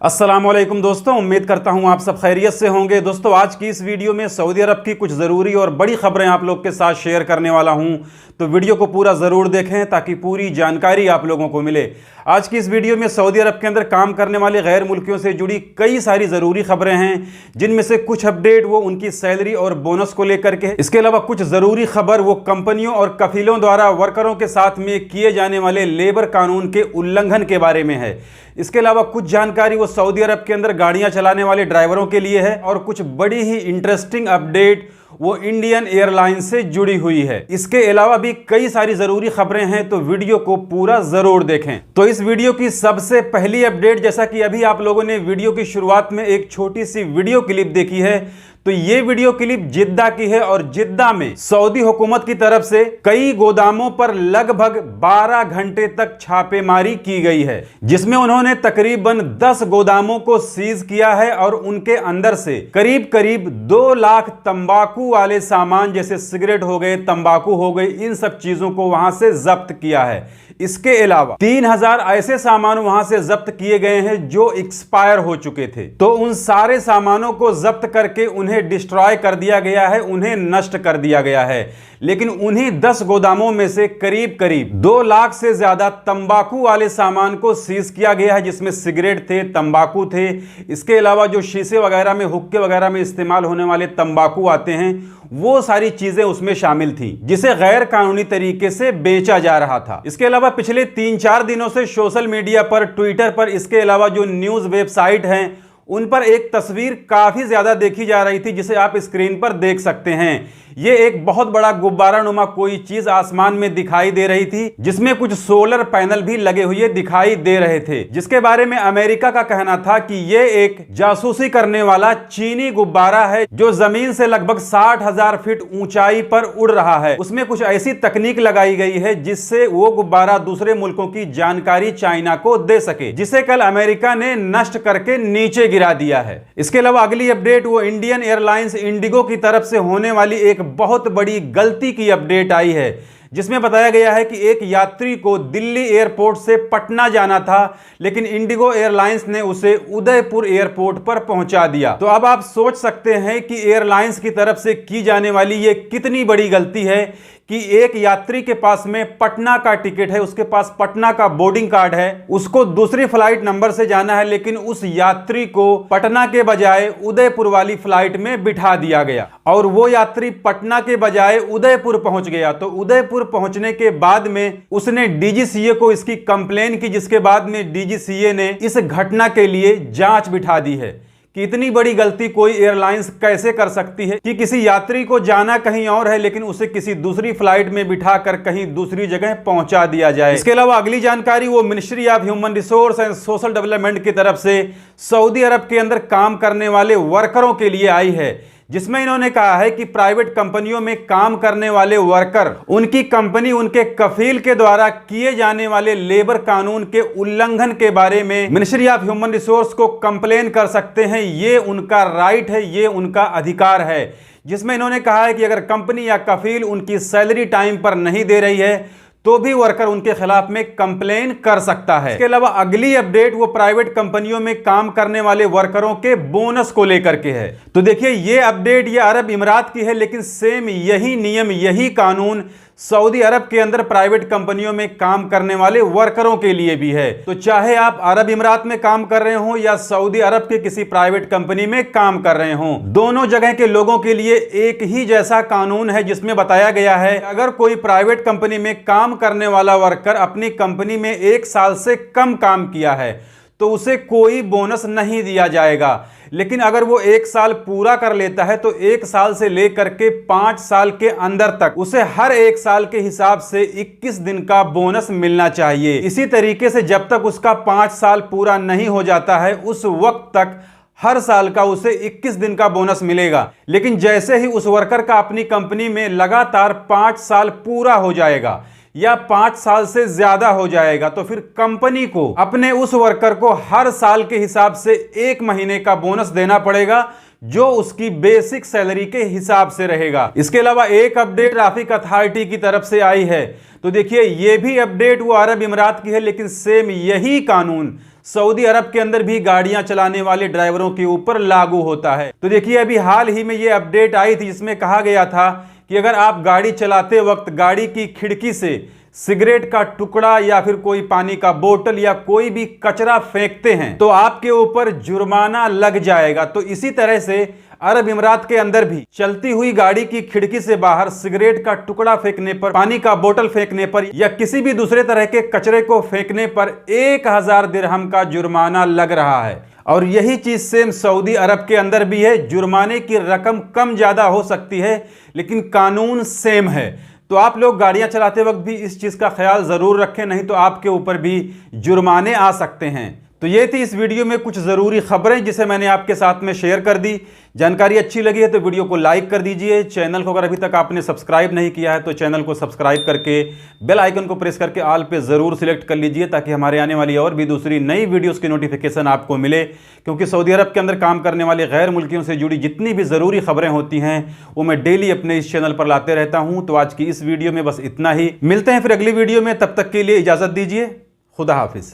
अस्सलामुअलैकुम दोस्तों, उम्मीद करता हूं आप सब खैरियत से होंगे। दोस्तों, आज की इस वीडियो में सऊदी अरब की कुछ ज़रूरी और बड़ी खबरें आप लोग के साथ शेयर करने वाला हूं, तो वीडियो को पूरा ज़रूर देखें ताकि पूरी जानकारी आप लोगों को मिले। आज की इस वीडियो में सऊदी अरब के अंदर काम करने वाले गैर मुल्कियों से जुड़ी कई सारी ज़रूरी खबरें हैं, जिनमें से कुछ अपडेट वो उनकी सैलरी और बोनस को लेकर के, इसके अलावा कुछ ज़रूरी खबर वो कंपनियों और कफीलों द्वारा वर्करों के साथ में किए जाने वाले लेबर कानून के उल्लंघन के बारे में है। इसके अलावा कुछ जानकारी वो सऊदी अरब के अंदर गाड़ियां चलाने वाले ड्राइवरों के लिए है, और कुछ बड़ी ही इंटरेस्टिंग अपडेट वो इंडियन एयरलाइंस से जुड़ी हुई है। इसके अलावा भी कई सारी जरूरी खबरें हैं, तो वीडियो को पूरा जरूर देखें। तो इस वीडियो की सबसे पहली अपडेट, जैसा कि अभी आप लोगों ने वीडियो की शुरुआत में एक छोटी सी वीडियो क्लिप देखी है, तो ये वीडियो क्लिप जिद्दा की है, और जिद्दा में सऊदी हुकूमत की तरफ से कई गोदामों पर लगभग 12 घंटे तक छापेमारी की गई है, जिसमें उन्होंने तकरीबन 10 गोदामों को सीज किया है और उनके अंदर से करीब करीब 2 लाख तंबाकू वाले सामान, जैसे सिगरेट हो गए, तंबाकू हो गई, इन सब चीजों को वहां से जब्त किया है। इसके अलावा 3000 ऐसे सामान वहां से जब्त किए गए हैं जो एक्सपायर हो चुके थे। तो उन सारे सामानों को जब्त करके उन्हें डिस्ट्रॉय कर दिया गया है, उन्हें नष्ट कर दिया गया है। लेकिन उन्हीं 10 गोदामों में से करीब करीब 2 लाख से ज्यादा तंबाकू वाले सामान को सीज किया गया है, जिसमें सिगरेट थे, तंबाकू थे। इसके अलावा जो शीशे वगैरह में, हुक्के वगैरह में इस्तेमाल होने वाले तंबाकू आते हैं, वो सारी चीजें उसमें शामिल थी, जिसे गैर कानूनी तरीके से बेचा जा रहा था। इसके अलावा पिछले 3-4 दिनों से सोशल मीडिया पर, ट्विटर पर, इसके अलावा जो न्यूज वेबसाइट हैं, उन पर एक तस्वीर काफी ज्यादा देखी जा रही थी, जिसे आप स्क्रीन पर देख सकते हैं। ये एक बहुत बड़ा गुब्बारा नुमा कोई चीज आसमान में दिखाई दे रही थी, जिसमें कुछ सोलर पैनल भी लगे हुए दिखाई दे रहे थे, जिसके बारे में अमेरिका का कहना था कि ये एक जासूसी करने वाला चीनी गुब्बारा है, जो जमीन से लगभग 60,000 फीट ऊंचाई पर उड़ रहा है। उसमें कुछ ऐसी तकनीक लगाई गई है जिससे वो गुब्बारा दूसरे मुल्कों की जानकारी चाइना को दे सके, जिसे कल अमेरिका ने नष्ट करके नीचे गिरा दिया है। इसके अलावा अगली अपडेट वो इंडियन एयरलाइंस इंडिगो की तरफ से होने वाली एक बहुत बड़ी गलती की अपडेट आई है, जिसमें बताया गया है कि एक यात्री को दिल्ली एयरपोर्ट से पटना जाना था, लेकिन इंडिगो एयरलाइंस ने उसे उदयपुर एयरपोर्ट पर पहुंचा दिया। तो अब आप सोच सकते हैं कि एयरलाइंस की तरफ से की जाने वाली ये कितनी बड़ी गलती है कि एक यात्री के पास में पटना का टिकट है, उसके पास पटना का बोर्डिंग कार्ड है, उसको दूसरी फ्लाइट नंबर से जाना है, लेकिन उस यात्री को पटना के बजाय उदयपुर वाली फ्लाइट में बिठा दिया गया, और वो यात्री पटना के बजाय उदयपुर पहुंच गया। तो उदयपुर पहुंचने के बाद में उसने डीजीसीए को इसकी कंप्लेन की, जिसके बाद में डीजीसीए ने इस घटना के लिए जांच बिठा दी है कि इतनी बड़ी गलती कोई एयरलाइंस कैसे कर सकती है कि किसी यात्री को जाना कहीं और है, लेकिन उसे किसी दूसरी फ्लाइट में बिठाकर कहीं दूसरी जगह पहुंचा दिया जाए। इसके अलावा अगली जानकारी वो ministry of human resource and social development की तरफ से सऊदी अरब के अंदर काम करने वाले वर्करों के लिए आई है, जिसमें इन्होंने कहा है कि प्राइवेट कंपनियों में काम करने वाले वर्कर, उनकी कंपनी उनके कफील के द्वारा किए जाने वाले लेबर कानून के उल्लंघन के बारे में मिनिस्ट्री ऑफ ह्यूमन रिसोर्स को कंप्लेन कर सकते हैं। ये उनका राइट है, ये उनका अधिकार है, जिसमें इन्होंने कहा है कि अगर कंपनी या कफील उनकी सैलरी टाइम पर नहीं दे रही है, तो भी वर्कर उनके खिलाफ में कंप्लेन कर सकता है। इसके अलावा अगली अपडेट वो प्राइवेट कंपनियों में काम करने वाले वर्करों के बोनस को लेकर के है। तो देखिए, ये अपडेट ये अरब इमारात की है, लेकिन सेम यही नियम, यही कानून सऊदी अरब के अंदर प्राइवेट कंपनियों में काम करने वाले वर्करों के लिए भी है। तो चाहे आप अरब इमारात में काम कर रहे हो या सऊदी अरब के किसी प्राइवेट कंपनी में काम कर रहे हो, दोनों जगह के लोगों के लिए एक ही जैसा कानून है, जिसमें बताया गया है अगर कोई प्राइवेट कंपनी में काम करने वाला वर्कर अपनी कंपनी में 1 साल से कम काम किया है, तो उसे कोई बोनस नहीं दिया जाएगा। लेकिन अगर वो 1 साल पूरा कर लेता है, तो 1 साल से लेकर के 5 साल के अंदर तक उसे हर 1 साल के हिसाब से 21 दिन का बोनस मिलना चाहिए। इसी तरीके से जब तक उसका 5 साल पूरा नहीं हो जाता है, उस वक्त तक हर साल का उसे 21 दिन का बोनस मिलेगा। लेकिन जैसे ही उस वर्कर का अपनी कंपनी में लगातार 5 साल पूरा हो जाएगा या 5 साल से ज्यादा हो जाएगा, तो फिर कंपनी को अपने उस वर्कर को हर साल के हिसाब से 1 महीने का बोनस देना पड़ेगा, जो उसकी बेसिक सैलरी के हिसाब से रहेगा। इसके अलावा एक अपडेट ट्रैफिक अथॉरिटी की तरफ से आई है। तो देखिए ये भी अपडेट वो अरब इमारात की है, लेकिन सेम यही कानून सऊदी अरब के अंदर भी गाड़ियां चलाने वाले ड्राइवरों के ऊपर लागू होता है। तो देखिए अभी हाल ही में ये अपडेट आई थी जिसमें कहा गया था कि अगर आप गाड़ी चलाते वक्त गाड़ी की खिड़की से सिगरेट का टुकड़ा या फिर कोई पानी का बोतल या कोई भी कचरा फेंकते हैं तो आपके ऊपर जुर्माना लग जाएगा। तो इसी तरह से अरब इमारात के अंदर भी चलती हुई गाड़ी की खिड़की से बाहर सिगरेट का टुकड़ा फेंकने पर, पानी का बोतल फेंकने पर या किसी भी दूसरे तरह के कचरे को फेंकने पर 1000 दिरहम का जुर्माना लग रहा है। और यही चीज सेम सऊदी अरब के अंदर भी है। जुर्माने की रकम कम ज्यादा हो सकती है लेकिन कानून सेम है। तो आप लोग गाड़ियां चलाते वक्त भी इस चीज का ख्याल जरूर रखें, नहीं तो आपके ऊपर भी जुर्माने आ सकते हैं। तो ये थी इस वीडियो में कुछ ज़रूरी खबरें जिसे मैंने आपके साथ में शेयर कर दी। जानकारी अच्छी लगी है तो वीडियो को लाइक कर दीजिए। चैनल को अगर अभी तक आपने सब्सक्राइब नहीं किया है तो चैनल को सब्सक्राइब करके बेल आइकन को प्रेस करके ऑल पे ज़रूर सिलेक्ट कर लीजिए, ताकि हमारे आने वाली और भी दूसरी नई वीडियोस की नोटिफिकेशन आपको मिले। क्योंकि सऊदी अरब के अंदर काम करने वाले गैर मुल्कियों से जुड़ी जितनी भी ज़रूरी खबरें होती हैं वो मैं डेली अपने इस चैनल पर लाते रहता हूँ। तो आज की इस वीडियो में बस इतना ही। मिलते हैं फिर अगली वीडियो में, तब तक के लिए इजाज़त दीजिए। खुदा हाफिज़।